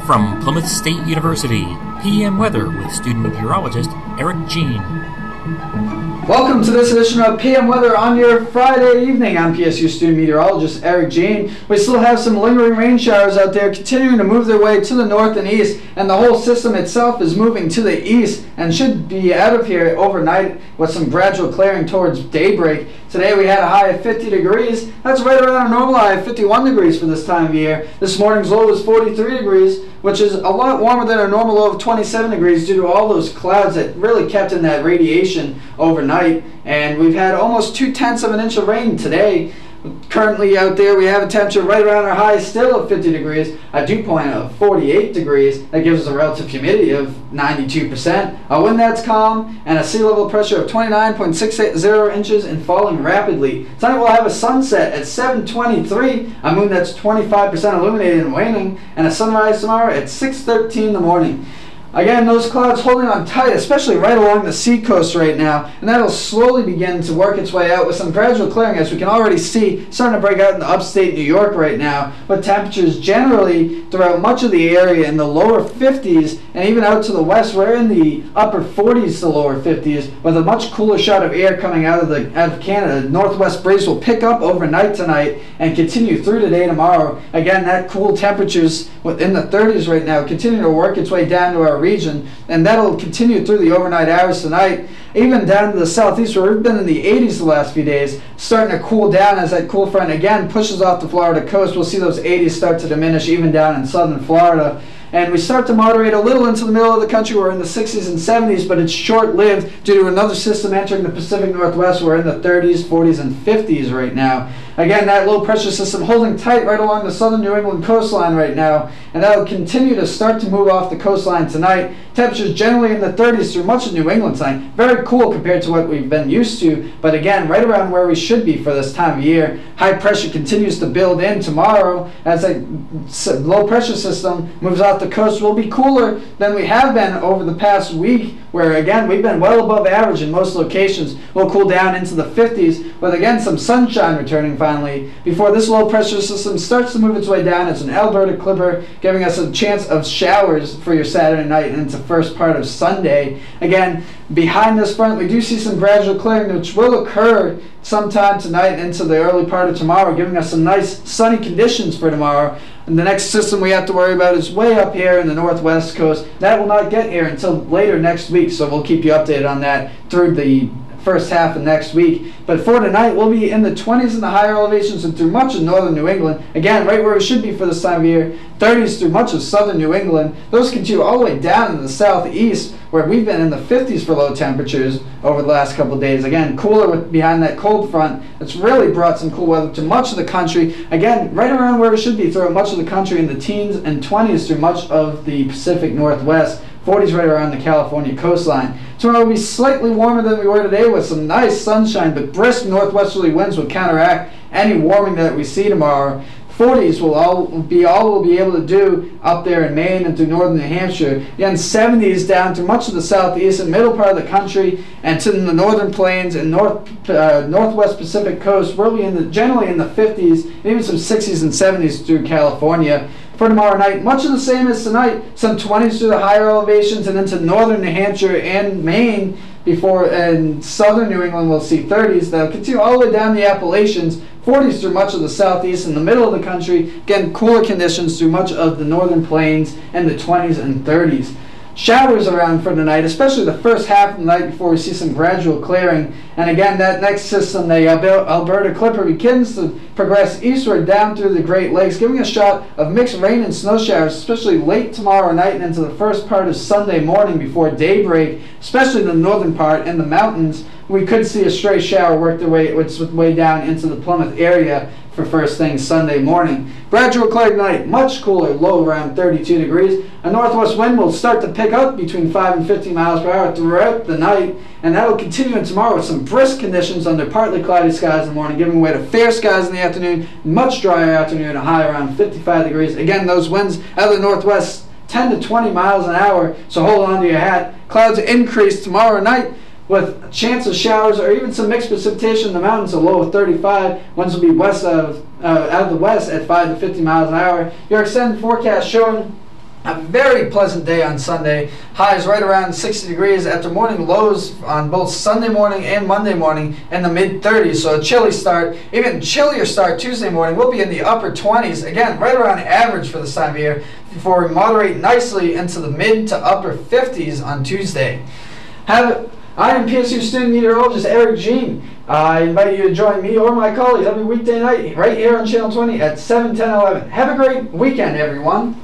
From Plymouth State University, PM Weather with student meteorologist Eric Jean. Welcome to this edition of PM Weather on your Friday evening. I'm PSU student meteorologist Eric Jean. We still have some lingering rain showers out there continuing to move their way to the north and east, and the whole system itself is moving to the east and should be out of here overnight with some gradual clearing towards daybreak. Today we had a high of 50 degrees. That's right around a normal high of 51 degrees for this time of year. This morning's low was 43 degrees, which is a lot warmer than our normal low of 27 degrees due to all those clouds that really kept in that radiation overnight. And we've had almost 2/10 of an inch of rain today. Currently out there we have a temperature right around our high still of 50 degrees, a dew point of 48 degrees. That gives us a relative humidity of 92%, a wind that's calm, and a sea level pressure of 29.60 inches and falling rapidly. Tonight we'll have a sunset at 7:23, a moon that's 25% illuminated and waning, and a sunrise tomorrow at 6:13 in the morning. Again, those clouds holding on tight, especially right along the seacoast right now, and that'll slowly begin to work its way out with some gradual clearing, as we can already see starting to break out in the upstate New York right now, with temperatures generally throughout much of the area in the lower 50s, and even out to the west we're in the upper 40s to lower 50s, with a much cooler shot of air coming out of Canada. Northwest breeze will pick up overnight tonight and continue through today tomorrow. Again, that cool temperatures within the 30s right now continue to work its way down to our region, and that'll continue through the overnight hours tonight, even down to the southeast where we've been in the 80s the last few days, starting to cool down as that cool front again pushes off the Florida coast. We'll see those 80s start to diminish even down in southern Florida. And we start to moderate a little into the middle of the country. We're in the 60s and 70s, but it's short-lived due to another system entering the Pacific Northwest. We're in the 30s, 40s, and 50s right now. Again, that low-pressure system holding tight right along the southern New England coastline right now, and that'll continue to start to move off the coastline tonight. Temperatures generally in the 30s through much of New England tonight. Very cool compared to what we've been used to, but again, right around where we should be for this time of year. High pressure continues to build in tomorrow as a low-pressure system moves off the coast. Will be cooler than we have been over the past week, where again we've been well above average in most locations. We'll cool down into the 50s with again some sunshine returning finally before this low pressure system starts to move its way down. It's an Alberta clipper giving us a chance of showers for your Saturday night and into the first part of Sunday. Again, behind this front we do see some gradual clearing which will occur sometime tonight and into the early part of tomorrow, giving us some nice sunny conditions for tomorrow. And the next system we have to worry about is way up here in the northwest coast. That will not get here until later next week, so we'll keep you updated on that through the first half of next week. But for tonight, we'll be in the 20s in the higher elevations and through much of northern New England. Again, right where we should be for this time of year. 30s through much of southern New England. Those continue all the way down in the southeast, where we've been in the 50s for low temperatures over the last couple of days. Again, cooler behind that cold front. It's really brought some cool weather to much of the country. Again, right around where we should be throughout much of the country in the teens and 20s through much of the Pacific Northwest. 40s right around the California coastline. Tomorrow will be slightly warmer than we were today with some nice sunshine, but brisk northwesterly winds will counteract any warming that we see tomorrow. 40s will all we'll be able to do up there in Maine and through northern New Hampshire. Again, 70s down to much of the southeast and middle part of the country and to the northern plains and northwest Pacific coast. We'll be generally in the 50s, even some 60s and 70s through California. For tomorrow night, much of the same as tonight, some 20s through the higher elevations and into northern New Hampshire and Maine. In southern New England we'll see 30s. They'll continue all the way down the Appalachians, 40s through much of the southeast and the middle of the country. Again, cooler conditions through much of the northern plains and the 20s and 30s. Showers around for tonight, especially the first half of the night before we see some gradual clearing. And again, that next system, the Alberta clipper, begins to progress eastward down through the Great Lakes, giving a shot of mixed rain and snow showers, especially late tomorrow night and into the first part of Sunday morning before daybreak, especially in the northern part and the mountains. We could see a stray shower work their way down into the Plymouth area for first thing Sunday morning. Gradual clear night, much cooler, low around 32 degrees. A northwest wind will start to pick up between 5 and 50 miles per hour throughout the night, and that will continue in tomorrow with some brisk conditions under partly cloudy skies in the morning, giving way to fair skies in the afternoon, much drier afternoon, a high around 55 degrees. Again, those winds out of the northwest 10 to 20 miles an hour, so hold on to your hat. Clouds increase tomorrow night with a chance of showers or even some mixed precipitation in the mountains, a low of 35. Winds will be out of the west at 5 to 50 miles an hour. Your extended forecast showing a very pleasant day on Sunday. Highs right around 60 degrees after morning lows on both Sunday morning and Monday morning in the mid-30s. So a chilly start, even chillier start Tuesday morning. We'll be in the upper 20s. Again, right around average for this time of year before we moderate nicely into the mid to upper 50s on Tuesday. I am PSU student meteorologist Eric Jean. I invite you to join me or my colleagues every weekday night right here on Channel 20 at 7, 10, 11. Have a great weekend, everyone.